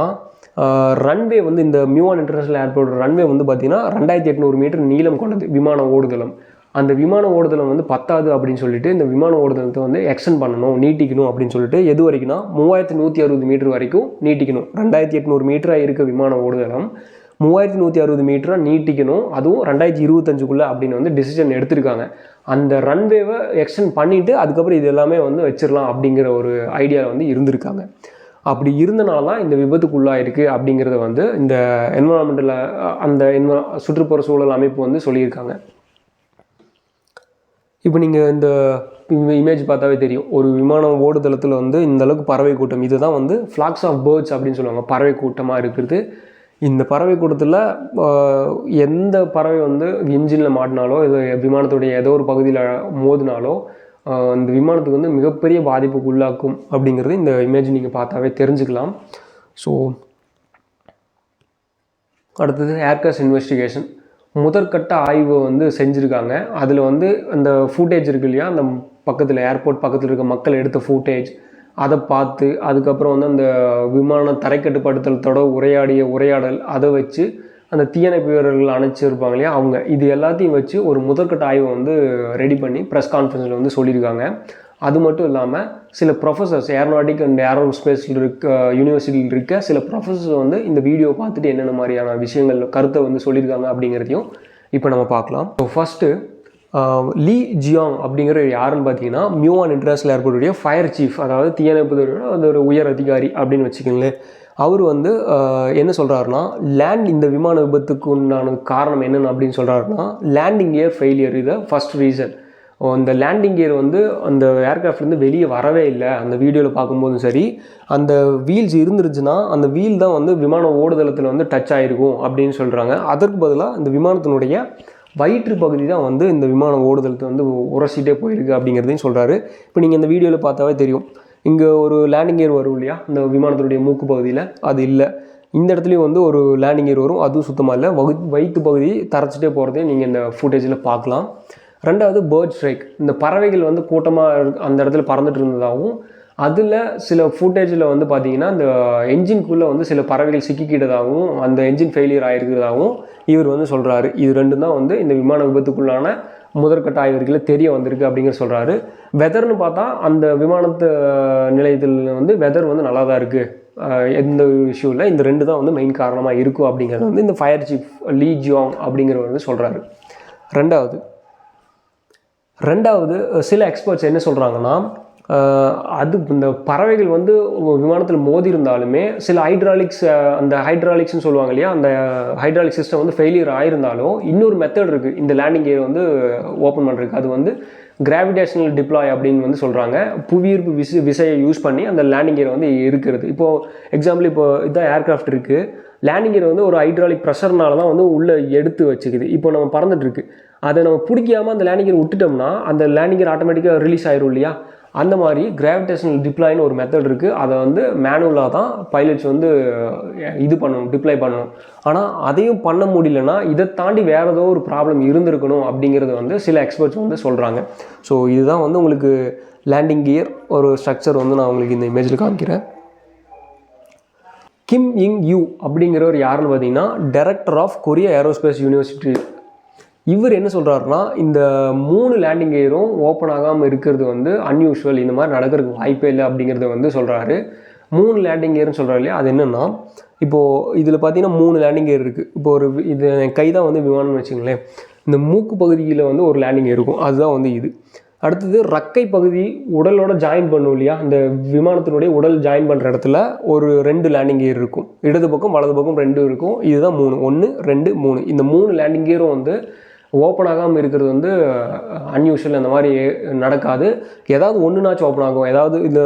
ரன்வே வந்து இந்த மியூவான் இன்டர்நேஷ்னல் ஏர்போர்ட் ரன்வே வந்து பார்த்திங்கன்னா 2800 மீட்டர் நீளம் கொண்டது விமான ஓடுதளம். அந்த விமான ஓடுதளம் வந்து பத்தாது அப்படின்னு சொல்லிட்டு இந்த விமான ஓடுதளத்தை வந்து எக்ஸ்டெண்ட் பண்ணணும், நீட்டிக்கணும் அப்படின்னு சொல்லிட்டு எது வரைக்கும்னா 3160 மீட்டர் வரைக்கும் நீட்டிக்கணும். 2800 மீட்டராக இருக்க விமான ஓடுதளம் 3160 மீட்டராக நீட்டிக்கணும், அதுவும் 2025 அப்படின்னு வந்து டிசிஷன் எடுத்திருக்காங்க. அந்த ரன்வேவை எக்ஸ்டெண்ட் பண்ணிவிட்டு அதுக்கப்புறம் இது எல்லாமே வந்து வச்சிடலாம் அப்படிங்கிற ஒரு ஐடியாவில் வந்து இருந்திருக்காங்க. அப்படி இருந்தனால தான் இந்த விபத்துக்குள்ளாயிருக்கு அப்படிங்கிறத வந்து இந்த என்விரான்மெண்டலில் சுற்றுப்புற சூழல் அமைப்பு வந்து சொல்லியிருக்காங்க. இப்போ நீங்கள் இந்த இமேஜ் பார்த்தாவே தெரியும், ஒரு விமான ஓடுதளத்தில் வந்து இந்தளவுக்கு பறவை கூட்டம், இதுதான் வந்து ஃப்ளாக்ஸ் ஆஃப் பேர்ட்ஸ் அப்படின்னு சொல்லுவாங்க, பறவை கூட்டமாக இருக்கிறது. இந்த பறவை கூட்டத்தில் எந்த பறவை வந்து இன்ஜினில் மாட்டினாலோ இது விமானத்துடைய ஏதோ ஒரு பகுதியில் மோதினாலோ இந்த விமானத்துக்கு வந்து மிகப்பெரிய பாதிப்புக்கு உள்ளாக்கும் அப்படிங்கிறது இந்த இமேஜ் நீங்கள் பார்த்தாவே தெரிஞ்சுக்கலாம். ஸோ அடுத்தது ஏர்கிராஷ் இன்வெஸ்டிகேஷன் முதற்கட்ட ஆய்வு வந்து செஞ்சுருக்காங்க. அதில் வந்து அந்த ஃபூட்டேஜ் இருக்கு இல்லையா, அந்த ஏர்போர்ட் பக்கத்தில் இருக்க மக்கள் எடுத்த ஃபூட்டேஜ், அதை பார்த்து அதுக்கப்புறம் வந்து அந்த விமான தரைக்கட்டுப்படுத்தலத்தோட உரையாடல் அதை வச்சு அந்த தீயணைப்பு வீரர்கள் அணைச்சிருப்பாங்க இல்லையா அவங்க, இது எல்லாத்தையும் வச்சு ஒரு முதற்கட்ட ஆய்வை வந்து ரெடி பண்ணி ப்ரெஸ் கான்ஃபரன்ஸில் வந்து சொல்லியிருக்காங்க. அது மட்டும் இல்லாமல் சில ப்ரொஃபஸர்ஸ் ஏரோநாட்டிக் அண்ட் ஏரோஸ்பேஸில் யூனிவர்சிட்டியில் இருக்க சில ப்ரொஃபஸர்ஸ் வந்து இந்த வீடியோ பார்த்துட்டு என்னென்ன மாதிரியான விஷயங்கள் கருத்தை வந்து சொல்லியிருக்காங்க அப்படிங்கிறதையும் இப்போ நம்ம பார்க்கலாம். ஸோ ஃபஸ்ட்டு லீ ஜியாங் அப்படிங்கிற யாருன்னு பார்த்தீங்கன்னா மியூவான் இன்டர்நேஷ்னல் ஏர்போர்ட்டுடைய ஃபயர் சீஃப், அதாவது தீயணைப்பு துறையோட அது ஒரு உயர் அதிகாரி அப்படின்னு வச்சுக்கோங்களேன். அவர் வந்து என்ன சொல்கிறாருன்னா, இந்த விமான விபத்துக்கு உண்டான காரணம் என்னென்னு அப்படின்னு சொல்கிறாருன்னா, லேண்டிங் கியர் ஃபெயிலியர் இதை ஃபஸ்ட் ரீசன். அந்த லேண்டிங் கியர் வந்து அந்த ஏர்க்ராஃப்ட்லேருந்து வெளியே வரவே இல்லை. அந்த வீடியோவில் பார்க்கும்போதும் சரி, அந்த வீல்ஸ் இருந்துருச்சுன்னா அந்த வீல் தான் வந்து விமான ஓடுதளத்தில் வந்து டச் ஆகிருக்கும் அப்படின்னு சொல்கிறாங்க. அதற்கு பதிலாக இந்த விமானத்தினுடைய வயிற்று பகுதி தான் வந்து இந்த விமான ஓடுதளத்தை வந்து உரசிட்டே போயிருக்கு அப்படிங்கிறதையும் சொல்கிறாரு. இப்போ நீங்கள் இந்த வீடியோவில் பார்த்தாவே தெரியும், இங்கே ஒரு லேண்டிங் கியர் வரும் இல்லையா இந்த விமானத்தினுடைய மூக்கு பகுதியில், அது இல்லை. இந்த இடத்துலையும் வந்து ஒரு லேண்டிங் கியர் வரும், அதுவும் சுத்தமாக இல்லை. வயிற்று பகுதி தரைச்சிட்டே போகிறதையும் நீங்கள் இந்த ஃபுட்டேஜில் பார்க்கலாம். ரெண்டாவது பேர்ட் ஸ்ட்ரைக், இந்த பறவைகள் வந்து கூட்டமாக அந்த இடத்துல பறந்துட்டு இருந்ததாகவும், அதில் சில ஃபுட்டேஜில் வந்து பார்த்திங்கன்னா இந்த என்ஜின்குள்ளே வந்து சில பறவைகள் சிக்கிக்கிட்டதாகவும் அந்த என்ஜின் ஃபெயிலியர் ஆகிருக்கிறதாகவும் இவர் வந்து சொல்கிறாரு. இது ரெண்டும் தான் வந்து இந்த விமான விபத்துக்குள்ளான முதற்கட்ட ஆய்வறிக்கையில் தெரிய வந்திருக்கு அப்படிங்கிற சொல்கிறாரு. வெதர்னு பார்த்தா அந்த விமானத்து நிலையத்தில் வந்து வெதர் வந்து நல்லா தான் இருக்குது, எந்த இஷ்யூ இல்லை, இந்த 2 தான் வந்து மெயின் காரணமாக இருக்கும் அப்படிங்கிறது வந்து இந்த ஃபயர் சீஃப் லீ ஜியாங் அப்படிங்கிறவர் வந்து சொல்கிறாரு. ரெண்டாவது சில எக்ஸ்பர்ட்ஸ் என்ன சொல்கிறாங்கன்னா, அது இந்த பறவைகள் வந்து விமானத்தில் மோதி இருந்தாலுமே சில ஹைட்ராலிக்ஸ்னு சொல்லுவாங்க இல்லையா, அந்த ஹைட்ராலிக் சிஸ்டம் வந்து ஃபெயிலியர் ஆயிருந்தாலும் இன்னொரு மெத்தட் இருக்குது இந்த லேண்டிங் கியர் வந்து ஓப்பன் பண்ணுறதுக்கு. அது வந்து கிராவிடேஷனல் டிப்ளாய் அப்படின்னு வந்து சொல்கிறாங்க. புவியீர்ப்பு விசையை யூஸ் பண்ணி அந்த லேண்டிங் கியர் வந்து இருக்கிறது. இப்போது எக்ஸாம்பிள், இப்போ இதுதான் ஏர்க்ராஃப்ட் இருக்குது, லேண்டிங் கியர் வந்து ஒரு ஹைட்ராலிக் ப்ரெஷர்னால தான் வந்து உள்ளே எடுத்து வச்சுக்குது. இப்போ நம்ம பறந்துட்டுருக்கு, அதை நம்ம பிடிக்காமல் அந்த லேண்டிங் கியர் விட்டுட்டோம்னா அந்த லேண்டிங் கியர் ஆட்டோமேட்டிக்காக ரிலீஸ் ஆயிரும் இல்லையா. அந்த மாதிரி கிராவிடேஷனல் டிப்ளாய்னு ஒரு மெத்தட் இருக்குது. அதை வந்து மேனுவலாக தான் பைலட்ஸ் வந்து டிப்ளாய் பண்ணணும். ஆனால் அதையும் பண்ண முடியலன்னா இதை தாண்டி வேறு ஏதோ ஒரு ப்ராப்ளம் இருந்திருக்கணும் அப்படிங்கிறது வந்து சில எக்ஸ்பர்ட்ஸ் வந்து சொல்கிறாங்க. ஸோ இதுதான் வந்து உங்களுக்கு லேண்டிங் கியர் ஒரு ஸ்ட்ரக்சர் வந்து நான் உங்களுக்கு இந்த இமேஜில் காமிக்கிறேன். கிம் இங் யூ அப்படிங்கிறவர் யாருன்னு பார்த்தீங்கன்னா director of Korea aerospace university. இவர் என்ன சொல்கிறாருன்னா, இந்த 3 லேண்டிங் கியரும் ஓப்பன் ஆகாமல் இருக்கிறது வந்து அன்யூஷுவல், இந்த மாதிரி நடக்கிறதுக்கு வாய்ப்பே இல்லை அப்படிங்கிறத வந்து சொல்கிறாரு. 3 லேண்டிங் கியர்னு சொல்கிறாரு இல்லையா, அது என்னென்னா, இப்போது இதில் பார்த்தீங்கன்னா 3 லேண்டிங் கியர் இருக்குது. இப்போ இது கை தான் வந்து விமானம்னு வச்சுங்களேன். இந்த மூக்கு பகுதியில் வந்து ஒரு லேண்டிங் கியர் இருக்கும், அதுதான் வந்து இது. அடுத்தது ரக்கை பகுதி உடலோட ஜாயின் பண்ணும் இல்லையா, இந்த விமானத்தினுடைய உடல் ஜாயின் பண்ணுற இடத்துல ஒரு 2 லேண்டிங் கியர் இருக்கும். இடது பக்கம் வலது பக்கம் 2 இருக்கும். இதுதான் 3, 1 2 3. இந்த 3 லேண்டிங் கியரும் வந்து ஓப்பன் ஆகாமல் இருக்கிறது வந்து அன்யூஷுவல், அந்த மாதிரி நடக்காது. ஏதாவது ஒன்றுனாச்சும் ஓப்பன் ஆகும். ஏதாவது இந்த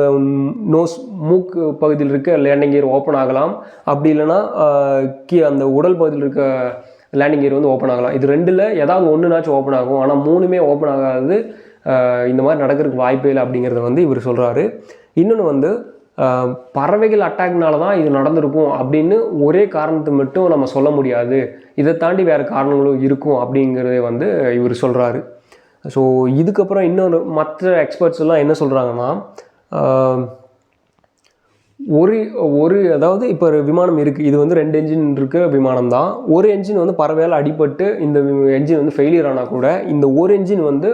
மூக்கு பகுதியில் இருக்க லேண்டிங் கியர் ஓப்பன் ஆகலாம், அப்படி இல்லைன்னா அந்த உடல் பகுதியில் இருக்க லேண்டிங் கியர் வந்து ஓப்பன் ஆகலாம். இது 2ல் ஏதாவது ஒன்றுனாச்சும் ஓப்பன் ஆகும். ஆனால் 3மே ஓப்பன் ஆகாது, இந்த மாதிரி நடக்கிறதுக்கு வாய்ப்பே இல்லை அப்படிங்கிறத வந்து இவர் சொல்கிறாரு. இன்னொன்று வந்து பறவைகள் அட்டாக்னால தான் இது நடந்திருக்கும் அப்படின்னு ஒரே காரணத்தை மட்டும் நம்ம சொல்ல முடியாது, இதை தாண்டி வேறு காரணங்களும் இருக்கும் அப்படிங்கிறத வந்து இவர் சொல்கிறாரு. ஸோ இதுக்கப்புறம் இன்னொரு மற்ற எக்ஸ்பர்ட்ஸ் எல்லாம் என்ன சொல்கிறாங்கன்னா, அதாவது இப்போ விமானம் இருக்குது, இது வந்து 2 என்ஜின் இருக்க விமானம் தான். ஒரு என்ஜின் வந்து பறவையால் அடிபட்டு இந்த என்ஜின் வந்து ஃபெயிலியர் ஆனால் கூட இந்த ஒரு என்ஜின் வந்து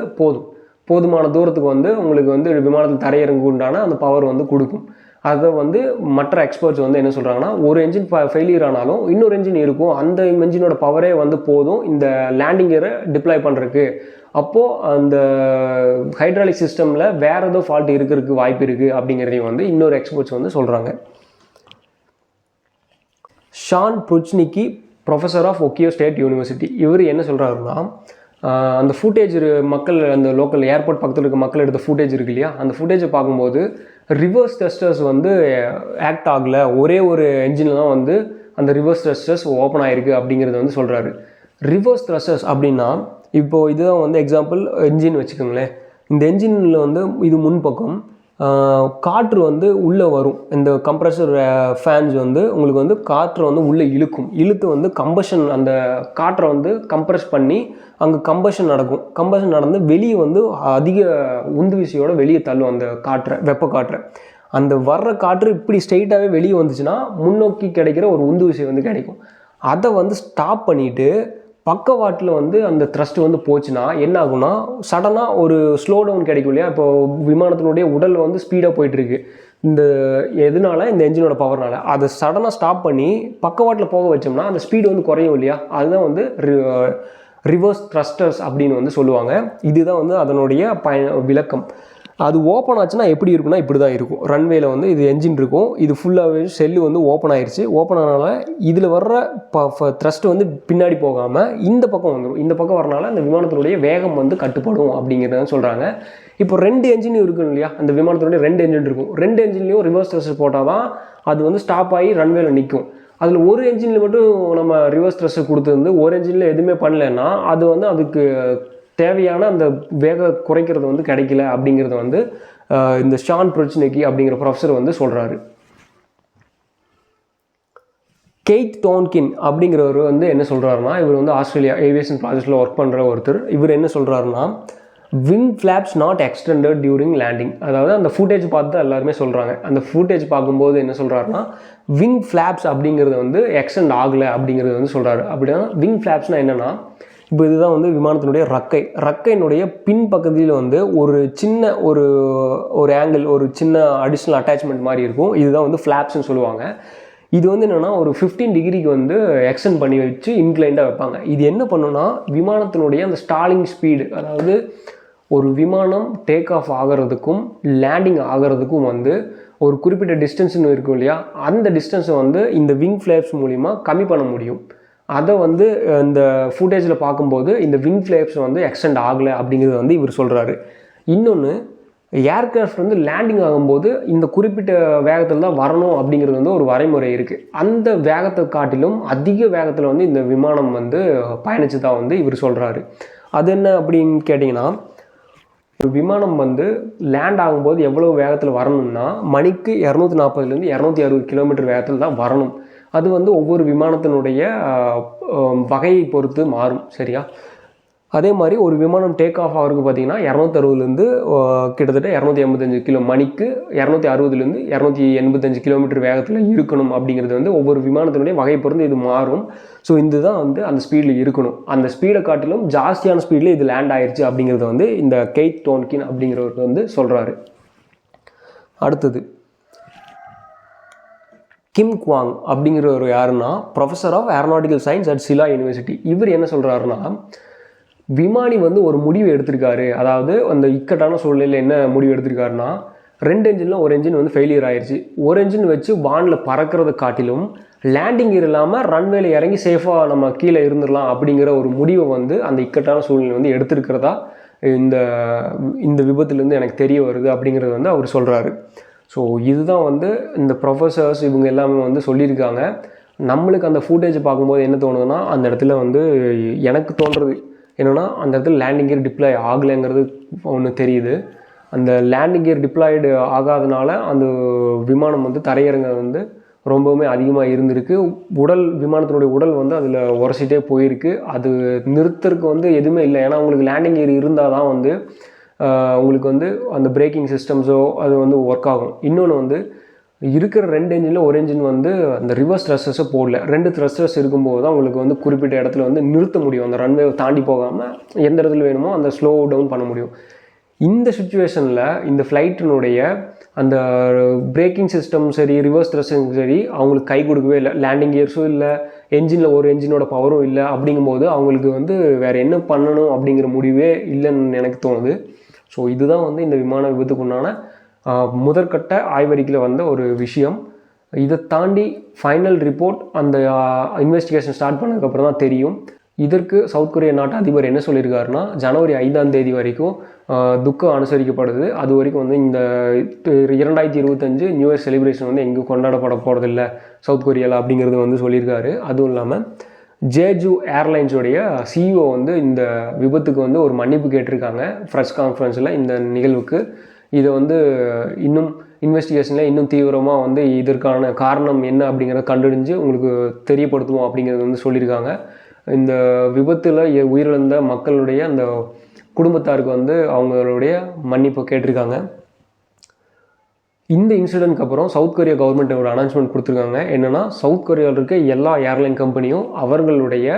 போதுமான தூரத்துக்கு வந்து உங்களுக்கு வந்து விமானத்தில் தரையிறங்கு உண்டான அந்த பவர் வந்து கொடுக்கும். அதை வந்து மற்ற எக்ஸ்பர்ட்ஸ் வந்து என்ன சொல்கிறாங்கன்னா, ஒரு என்ஜின் ஃபெயிலியர் ஆனாலும் இன்னொரு என்ஜின் இருக்கும், அந்த என்ஜினோட பவரே வந்து போதும் இந்த லேண்டிங் கியரை டிப்ளாய் பண்ணுறதுக்கு. அப்போது அந்த ஹைட்ராலிக் சிஸ்டமில் வேறு ஏதோ ஃபால்ட் இருக்கிறதுக்கு வாய்ப்பு இருக்குது அப்படிங்கிறதையும் வந்து இன்னொரு எக்ஸ்பர்ட்ஸ் வந்து சொல்கிறாங்க. ஷான் புச்னிக்கி, professor of Ohio State University, இவர் என்ன சொல்கிறாருன்னா, அந்த ஃபுட்டேஜ் மக்கள் அந்த லோக்கல் ஏர்போர்ட் பக்கத்தில் இருக்க மக்கள் எடுத்த ஃபுட்டேஜ் இருக்கு இல்லையா, அந்த ஃபுட்டேஜை பார்க்கும்போது ரிவர்ஸ் த்ரஸ்டர்ஸ் வந்து ஆக்ட் ஆகலை, ஒரே ஒரு என்ஜினில் தான் வந்து அந்த ரிவர்ஸ் த்ரஸ்டர்ஸ் ஓப்பன் ஆகிருக்கு அப்படிங்கிறத வந்து சொல்கிறாரு. ரிவர்ஸ் த்ரஸ்டர்ஸ் அப்படின்னா, இப்போது இதுதான் வந்து எக்ஸாம்பிள் என்ஜின் வச்சுக்கோங்களேன். இந்த என்ஜினில் வந்து இது முன்பக்கம் காற்று வந்து உள்ளே வரும். இந்த கம்ப்ரஸர் ஃபேன்ஸ் வந்து உங்களுக்கு வந்து காற்றை வந்து உள்ளே இழுத்து வந்து கம்பஷன், அந்த காற்றை வந்து கம்ப்ரெஸ் பண்ணி அங்கே கம்பஷன் நடந்து வெளியே வந்து அதிக உந்து விசையோட வெளியே தள்ளும் அந்த வெப்ப காற்றை. அந்த வர்ற காற்று இப்படி ஸ்ட்ரெயிட்டாகவே வெளியே வந்துச்சுன்னா முன்னோக்கி கிடைக்கிற ஒரு உந்து விசை வந்து கிடைக்கும். அதை வந்து ஸ்டாப் பண்ணிவிட்டு பக்கவாட்டில் வந்து அந்த த்ரஸ்ட் வந்து போச்சுன்னா என்ன ஆகும்னா, சடனாக ஒரு ஸ்லோ டவுன் கிடைக்கும் இல்லையா. இப்போ விமானத்தினுடைய உடல் வந்து ஸ்பீடாக போயிட்டுருக்கு, இந்த எதனால இந்த என்ஜினோட பவர்னால. அதை சடனாக ஸ்டாப் பண்ணி பக்கவாட்டில் போக வச்சோம்னா அந்த ஸ்பீடு வந்து குறையும் இல்லையா. அதுதான் வந்து ரிவர்ஸ் த்ரஸ்டர்ஸ் அப்படின்னு வந்து சொல்லுவாங்க. இதுதான் வந்து அதனுடைய விளக்கம். அது ஓப்பன் ஆச்சுன்னா எப்படி இருக்குன்னா இப்படி தான் இருக்கும். ரன்வேல வந்து இது என்ஜின் இருக்கும், இது ஃபுல்லாகவே செல்லு வந்து ஓப்பன் ஆயிடுச்சு. ஓப்பன் ஆனால இதில் வர்ற த்ரஸ்ட் வந்து பின்னாடி போகாமல் இந்த பக்கம் வந்துடும். இந்த பக்கம் வரனால அந்த விமானத்தினுடைய வேகம் வந்து கட்டுப்படும் அப்படிங்கிறத சொல்கிறாங்க. இப்போ 2 என்ஜின் இருக்கும் இல்லையா, அந்த விமானத்தினுடைய 2 என்ஜின் இருக்கும். 2 என்ஜின்லேயும் ரிவர்ஸ் த்ரஸ்ட் போட்டால் தான் அது வந்து ஸ்டாப் ஆகி ரன்வேல நிற்கும். அதில் ஒரு என்ஜினில் மட்டும் நம்ம ரிவர்ஸ் த்ரஸ்ட் கொடுத்துருந்து ஒரு என்ஜினில் எதுவுமே பண்ணலைன்னா அது வந்து அதுக்கு தேவையான அந்த வேக குறைக்கிறது வந்து கிடைக்கல அப்படிங்கிறத வந்து இந்த ஷான் புச்னிக்கி அப்படிங்கிற ப்ரொஃபஸர் வந்து சொல்கிறாரு. கெய்த் டோன்கின் அப்படிங்கிறவர் வந்து என்ன சொல்கிறாருன்னா, இவர் வந்து ஆஸ்திரேலியா ஏவியேஷன் ப்ராஜெக்டில் ஒர்க் பண்ணுற ஒருத்தர். இவர் என்ன சொல்கிறாருன்னா, wing flaps not extended during landing. அதாவது அந்த ஃபுட்டேஜ் பார்த்து தான் எல்லாருமே சொல்கிறாங்க. அந்த ஃபுட்டேஜ் பார்க்கும்போது என்ன சொல்கிறாருன்னா, விங் ஃப்ளாப்ஸ் அப்படிங்கிறது வந்து எக்ஸ்டெண்ட் ஆகலை அப்படிங்கிறது வந்து சொல்கிறாரு. அப்படின்னா விங் ஃப்ளாப்ஸ்னால் என்னென்னா, இப்போ இதுதான் வந்து விமானத்தினுடைய ரக்கையினுடைய பின்பகுதியில் வந்து ஒரு சின்ன ஒரு ஆங்கிள், ஒரு சின்ன அடிஷ்னல் அட்டாச்மெண்ட் மாதிரி இருக்கும். இதுதான் வந்து ஃப்ளாப்ஸ்ன்னு சொல்லுவாங்க. இது வந்து என்னென்னா ஒரு 15 டிகிரிக்கு வந்து எக்ஸ்டெண்ட் பண்ணி வச்சு இன்க்ளைண்டாக வைப்பாங்க. இது என்ன பண்ணுன்னா விமானத்தினுடைய அந்த ஸ்டாலிங் ஸ்பீடு, அதாவது ஒரு விமானம் டேக் ஆஃப் ஆகிறதுக்கும் லேண்டிங் ஆகிறதுக்கும் வந்து ஒரு குறிப்பிட்ட டிஸ்டன்ஸ்னு இருக்கும் இல்லையா, அந்த டிஸ்டன்ஸை வந்து இந்த விங் ஃப்ளேப்ஸ் மூலிமா கம்மி பண்ண முடியும். அதை வந்து இந்த ஃபுட்டேஜில் பார்க்கும்போது இந்த விங் ஃப்ளேப்ஸ் வந்து எக்ஸ்டெண்ட் ஆகலை அப்படிங்கிறது வந்து இவர் சொல்கிறாரு. இன்னொன்று, ஏர்க்ராஃப்ட் வந்து லேண்டிங் ஆகும்போது இந்த குறிப்பிட்ட வேகத்தில் தான் வரணும் அப்படிங்கிறது வந்து ஒரு வரைமுறை இருக்குது. அந்த வேகத்தை காட்டிலும் அதிக வேகத்தில் வந்து இந்த விமானம் வந்து பயணித்து தான் வந்து இவர் சொல்கிறாரு. அது என்ன அப்படின்னு கேட்டிங்கன்னா, ஒரு விமானம் வந்து லேண்ட் ஆகும்போது எவ்வளோ வேகத்தில் வரணும்னா மணிக்கு 240லேருந்து 260 கிலோமீட்டர் வேகத்தில் தான் வரணும். அது வந்து ஒவ்வொரு விமானத்தினுடைய வகையை பொறுத்து மாறும். சரியா? அதே மாதிரி ஒரு விமானம் டேக் ஆஃப் ஆகிறதுக்கு பார்த்தீங்கன்னா 260லேருந்து கிட்டத்தட்ட 285 மணிக்கு 260லேருந்து 285 கிலோமீட்டர் வேகத்தில் இருக்கணும் அப்படிங்கிறது வந்து ஒவ்வொரு விமானத்தினுடைய வகையை பொறுத்து இது மாறும். ஸோ இதுதான் வந்து அந்த ஸ்பீடில் இருக்கணும். அந்த ஸ்பீடை காட்டிலும் ஜாஸ்தியான ஸ்பீடில் இது லேண்ட் ஆயிடுச்சு அப்படிங்கிறது வந்து இந்த கெய்த் டோன்கின் அப்படிங்கிறவர் வந்து சொல்கிறாரு. அடுத்தது கிம் குவாங் அப்படிங்கிறவர் யாருன்னா professor of aeronautical science at Silla University. இவர் என்ன சொல்கிறாருன்னா, விமானி வந்து ஒரு முடிவு எடுத்திருக்காரு. அதாவது அந்த இக்கட்டான சூழ்நிலையில் என்ன முடிவு எடுத்திருக்காருன்னா, 2 என்ஜினில் ஒரு என்ஜின் வந்து ஃபெயிலியர் ஆயிடுச்சு. ஒரு என்ஜின் வச்சு வானில் பறக்கிறத காட்டிலும் லேண்டிங் இல்லாமல் ரன்வேல இறங்கி சேஃபாக நம்ம கீழே இருந்துடலாம் அப்படிங்கிற ஒரு முடிவை வந்து அந்த இக்கட்டான சூழ்நிலை வந்து எடுத்திருக்கிறதா இந்த விபத்துலேருந்து எனக்கு தெரிய வருது அப்படிங்கிறது வந்து அவர் சொல்கிறாரு. ஸோ இதுதான் வந்து இந்த ப்ரொஃபஸர்ஸ் இவங்க எல்லாமே வந்து சொல்லியிருக்காங்க. நம்மளுக்கு அந்த ஃபுட்டேஜ் பார்க்கும்போது என்ன தோணுதுன்னா, அந்த இடத்துல வந்து எனக்கு தோன்றுறது என்னென்னா, அந்த இடத்துல லேண்டிங் கியர் டிப்ளாய் ஆகலைங்கிறது ஒன்று தெரியுது. அந்த லேண்டிங் கியர் டிப்ளாய்டு ஆகாதனால அந்த விமானம் வந்து தரையிறங்க வந்து ரொம்பவுமே அதிகமாக இருந்திருக்கு. விமானத்தினுடைய உடல் வந்து அதில் உரசிட்டே போயிருக்கு. அது நிறுத்துறதுக்கு வந்து எதுவுமே இல்லை. ஏன்னா உங்களுக்கு லேண்டிங் கியர் இருந்தால் தான் வந்து உங்களுக்கு வந்து அந்த பிரேக்கிங் சிஸ்டம்ஸோ அது வந்து ஒர்க் ஆகும். இன்னொன்று வந்து இருக்கிற 2 என்ஜினில் ஒரு என்ஜின் வந்து அந்த ரிவர்ஸ் த்ரஸ்டர்ஸை போடல. 2 த்ரஸ்டர்ஸ் இருக்கும்போது தான் உங்களுக்கு வந்து குறிப்பிட்ட இடத்துல வந்து நிறுத்த முடியும். அந்த ரன்வே தாண்டி போகாமல் எந்த இடத்துல வேணுமோ அந்த ஸ்லோ டவுன் பண்ண முடியும். இந்த சுச்சுவேஷனில் இந்த ஃப்ளைட்டினுடைய அந்த பிரேக்கிங் சிஸ்டம் சரி, ரிவர்ஸ் த்ரஸ்டிங் சரி அவங்களுக்கு கை கொடுக்கவே இல்லை. லேண்டிங் கியர்ஸும் இல்லை, என்ஜினில் ஒரு என்ஜினோட பவரும் இல்லை. அப்படிங்கும்போது அவங்களுக்கு வந்து வேறு என்ன பண்ணணும் அப்படிங்கிற முடிவே இல்லைன்னு எனக்கு தோணுது. ஸோ இதுதான் வந்து இந்த விமான விபத்துக்குண்டான முதற்கட்ட ஆய்வறிக்கையில் வந்த ஒரு விஷயம். இதை தாண்டி ஃபைனல் ரிப்போர்ட் அந்த இன்வெஸ்டிகேஷன் ஸ்டார்ட் பண்ணதுக்கப்புறம் தான் தெரியும். இதற்கு சவுத் கொரிய நாட்டு அதிபர் என்ன சொல்லியிருக்காருன்னா, ஜனவரி 5ஆம் தேதி வரைக்கும் துக்கம் அனுசரிக்கப்படுது. அது வரைக்கும் வந்து இந்த 2025 நியூ இயர் செலிப்ரேஷன் வந்து எங்கேயும் கொண்டாடப்பட போகிறதில்ல சவுத் கொரியாவில் அப்படிங்கிறது வந்து சொல்லியிருக்காரு. அதுவும் இல்லாமல் ஜேஜு ஏர்லைன்ஸோடைய சிஇஓ வந்து இந்த விபத்துக்கு வந்து ஒரு மன்னிப்பு கேட்டிருக்காங்க ப்ரெஸ் கான்ஃபரன்ஸில் இந்த நிகழ்வுக்கு. இதை வந்து இன்னும் இன்வெஸ்டிகேஷனில் இன்னும் தீவிரமாக வந்து இதற்கான காரணம் என்ன அப்படிங்கிறத கண்டறிஞ்சு உங்களுக்கு தெரியப்படுத்துவோம் அப்படிங்கிறது வந்து சொல்லியிருக்காங்க. இந்த விபத்தில் உயிரிழந்த மக்களுடைய அந்த குடும்பத்தாருக்கு வந்து அவங்களுடைய மன்னிப்பு கேட்டிருக்காங்க. இந்த இன்சிடென்ட்க்கு அப்புறம் சவுத் கொரியா கவர்மெண்ட் ஒரு அனௌன்ஸ்மெண்ட் கொடுத்துருக்காங்க. என்னென்னா, சவுத் கொரியாவில் இருக்க எல்லா ஏர்லைன் கம்பெனியும் அவர்களுடைய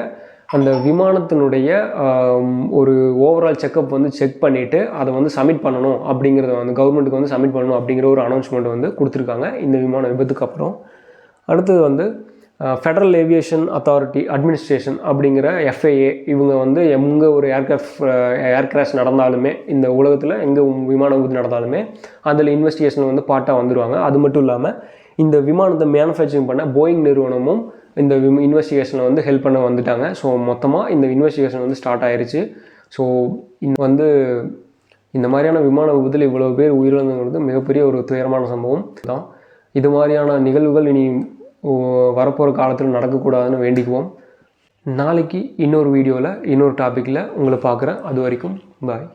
அந்த விமானத்தினுடைய ஒரு ஓவரால் செக்கப் வந்து செக் பண்ணிவிட்டு அதை வந்து சப்மிட் பண்ணணும் அப்படிங்கிறத வந்து கவர்மெண்ட்டுக்கு வந்து சப்மிட் பண்ணணும் அப்படிங்கிற ஒரு அனௌன்ஸ்மெண்ட் வந்து கொடுத்துருக்காங்க இந்த விமான விபத்துக்கு அப்புறம். அடுத்தது வந்து ஃபெடரல் ஏவியேஷன் அத்தாரிட்டி அட்மினிஸ்ட்ரேஷன் அப்படிங்கிற FAA இவங்க வந்து எங்கே ஒரு ஏர் கிராஷ் நடந்தாலுமே இந்த உலகத்தில் எங்கே விமான விபத்து நடந்தாலுமே அதில் இன்வெஸ்டிகேஷன் வந்து பார்ட்டாக வந்துடுவாங்க. அது மட்டும் இல்லாமல் இந்த விமானத்தை மேனுஃபேக்சரிங் பண்ண போயிங் நிறுவனமும் இந்த இன்வெஸ்டிகேஷனில் வந்து ஹெல்ப் பண்ண வந்துட்டாங்க. ஸோ மொத்தமாக இந்த இன்வெஸ்டிகேஷன் வந்து ஸ்டார்ட் ஆயிடுச்சு. ஸோ வந்து இந்த மாதிரியான விமான விபத்தில் இவ்வளோ பேர் உயிரிழந்தது மிகப்பெரிய ஒரு துயரமான சம்பவம் தான். இது மாதிரியான நிகழ்வுகள் இனி வரப்போகிற காலத்தில் நடக்கக்கூடாதுன்னு வேண்டிக்குவோம். நாளைக்கு இன்னொரு வீடியோவில் இன்னொரு டாப்பிக்கில் உங்களை பார்க்குறேன். அது வரைக்கும் பாய்.